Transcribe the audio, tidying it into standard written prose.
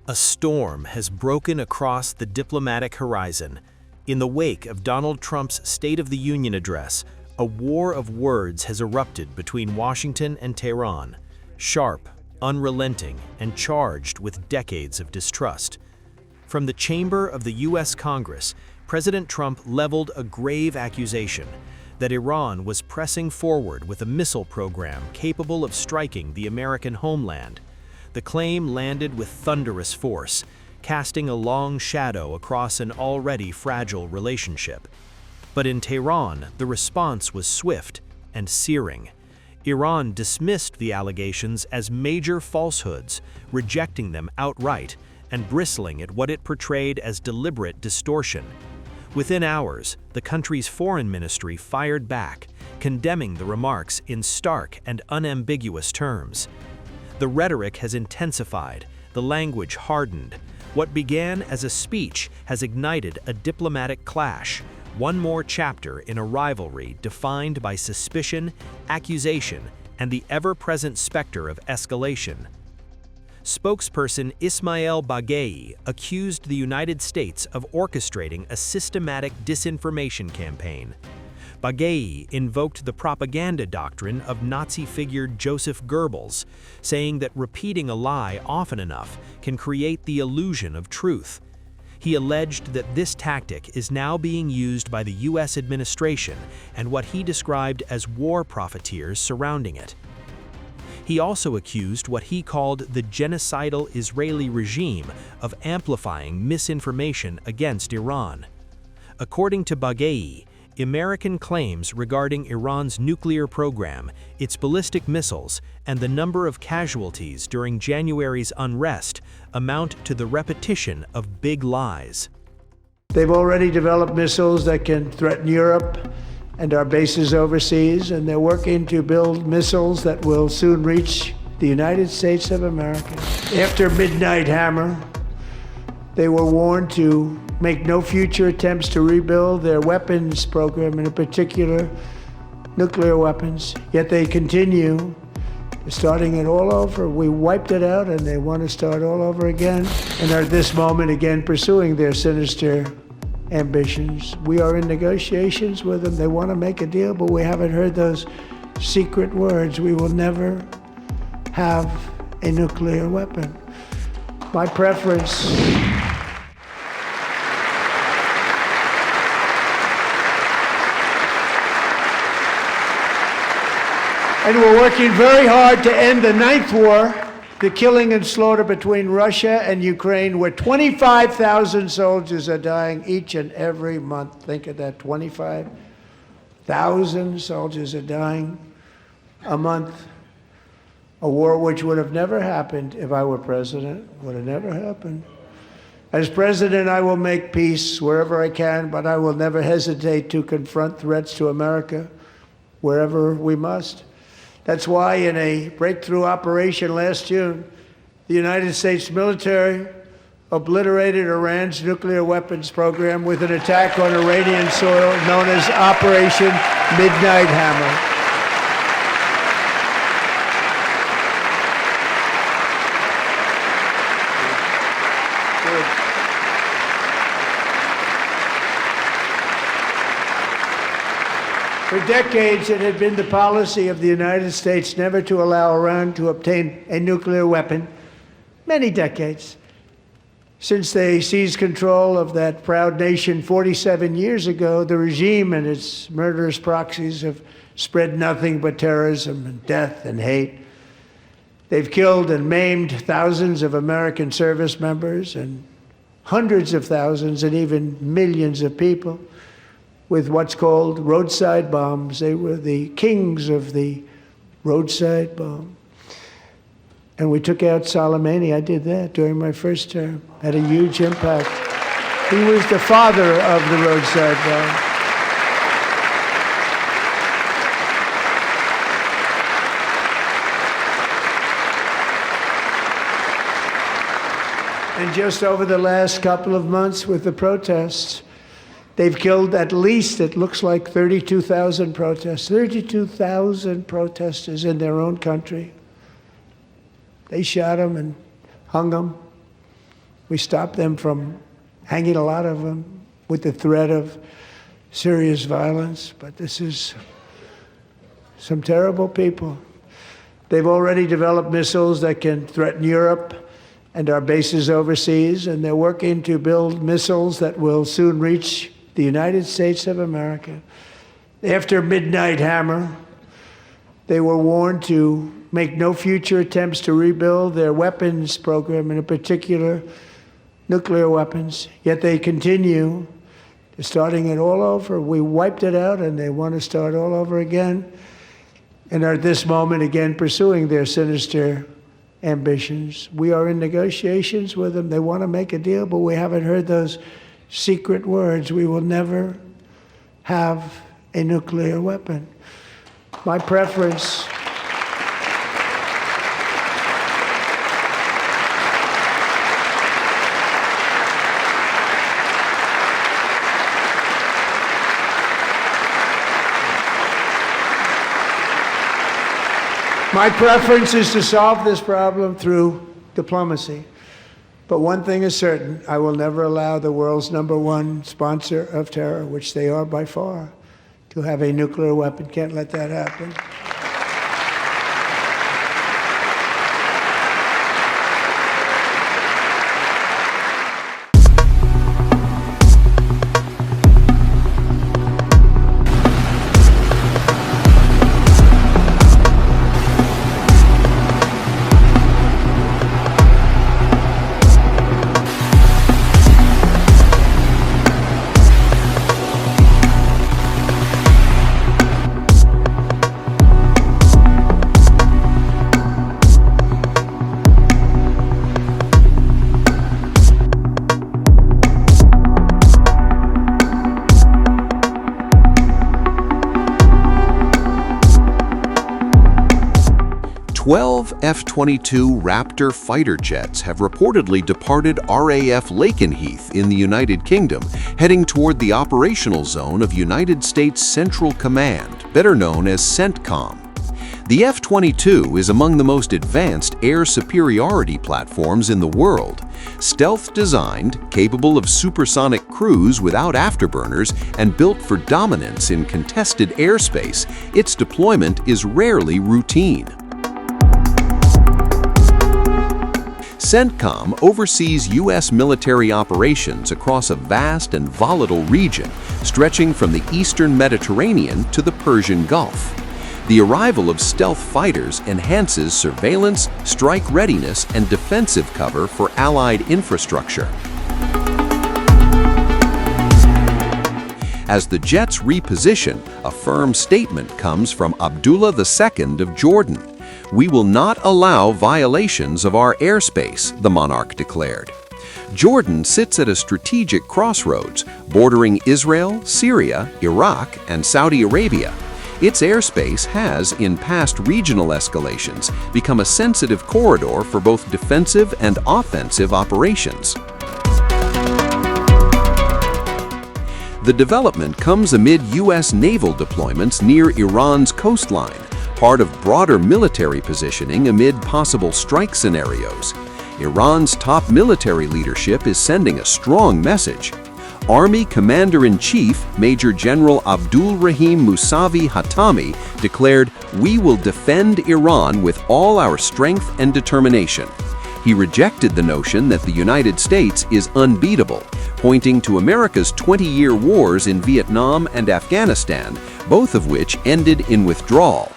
A storm has broken across the diplomatic horizon. In the wake of Donald Trump's State of the Union address, a war of words has erupted between Washington and Tehran, sharp, unrelenting, and charged with decades of distrust. From the chamber of the U.S. Congress, President Trump leveled a grave accusation that Iran was pressing forward with a missile program capable of striking the American homeland. The claim landed with thunderous force, casting a long shadow across an already fragile relationship. But in Tehran, the response was swift and searing. Iran dismissed the allegations as major falsehoods, rejecting them outright and bristling at what it portrayed as deliberate distortion. Within hours, the country's foreign ministry fired back, condemning the remarks in stark and unambiguous terms. The rhetoric has intensified, the language hardened. What began as a speech has ignited a diplomatic clash, one more chapter in a rivalry defined by suspicion, accusation, and the ever-present specter of escalation. Spokesperson Esmail Baghaei accused the United States of orchestrating a systematic disinformation campaign. Baghaei invoked the propaganda doctrine of Nazi figure Joseph Goebbels, saying that repeating a lie often enough can create the illusion of truth. He alleged that this tactic is now being used by the U.S. administration and what he described as war profiteers surrounding it. He also accused what he called the genocidal Israeli regime of amplifying misinformation against Iran. According to Baghaei, American claims regarding Iran's nuclear program, its ballistic missiles, and the number of casualties during January's unrest amount to the repetition of big lies. They've already developed missiles that can threaten Europe and our bases overseas, and they're working to build missiles that will soon reach the United States of America. After Midnight Hammer, they were warned to make no future attempts to rebuild their weapons program, and in particular, nuclear weapons. Yet they continue, starting it all over. We wiped it out, and they want to start all over again, and are at this moment again pursuing their sinister ambitions. We are in negotiations with them. They want to make a deal, but we haven't heard those secret words. We will never have a nuclear weapon. My preference and we're working very hard to end the ninth war, the killing and slaughter between Russia and Ukraine, where 25,000 soldiers are dying each and every month. Think of that, 25,000 soldiers are dying a month. A war which would have never happened if I were president, would have never happened. As president, I will make peace wherever I can, but I will never hesitate to confront threats to America wherever we must. That's why in a breakthrough operation last June, the United States military obliterated Iran's nuclear weapons program with an attack on Iranian soil known as Operation Midnight Hammer. For decades, it had been the policy of the United States never to allow Iran to obtain a nuclear weapon. Many decades. Since they seized control of that proud nation 47 years ago, the regime and its murderous proxies have spread nothing but terrorism and death and hate. They've killed and maimed thousands of American service members and hundreds of thousands and even millions of people with what's called roadside bombs. They were the kings of the roadside bomb. And we took out Soleimani. I did that during my first term. Had a huge impact. He was the father of the roadside bomb. And just over the last couple of months with the protests, they've killed at least, it looks like, 32,000 protesters. 32,000 protesters in their own country. They shot them and hung them. We stopped them from hanging a lot of them with the threat of serious violence, but this is some terrible people. They've already developed missiles that can threaten Europe and our bases overseas, and they're working to build missiles that will soon reach the United States of America. After Midnight Hammer, they were warned to make no future attempts to rebuild their weapons program, and in particular, nuclear weapons. Yet they continue. They're starting it all over. We wiped it out, and they want to start all over again, and are at this moment again pursuing their sinister ambitions. We are in negotiations with them. They want to make a deal, but we haven't heard those secret words. We will never have a nuclear weapon. My preference is to solve this problem through diplomacy. But one thing is certain, I will never allow the world's #1 sponsor of terror, which they are by far, to have a nuclear weapon. Can't let that happen. 12 F-22 Raptor fighter jets have reportedly departed RAF Lakenheath in the United Kingdom, heading toward the operational zone of United States Central Command, better known as CENTCOM. The F-22 is among the most advanced air superiority platforms in the world. Stealth-designed, capable of supersonic cruise without afterburners, and built for dominance in contested airspace, its deployment is rarely routine. CENTCOM oversees U.S. military operations across a vast and volatile region, stretching from the eastern Mediterranean to the Persian Gulf. The arrival of stealth fighters enhances surveillance, strike readiness, and defensive cover for Allied infrastructure. As the jets reposition, a firm statement comes from Abdullah II of Jordan. "We will not allow violations of our airspace," the monarch declared. Jordan sits at a strategic crossroads, bordering Israel, Syria, Iraq, and Saudi Arabia. Its airspace has, in past regional escalations, become a sensitive corridor for both defensive and offensive operations. The development comes amid U.S. naval deployments near Iran's coastline, part of broader military positioning amid possible strike scenarios. Iran's top military leadership is sending a strong message. Army Commander-in-Chief Major General Abdul Rahim Musavi Hatami declared, "We will defend Iran with all our strength and determination." He rejected the notion that the United States is unbeatable, pointing to America's 20-year wars in Vietnam and Afghanistan, both of which ended in withdrawal.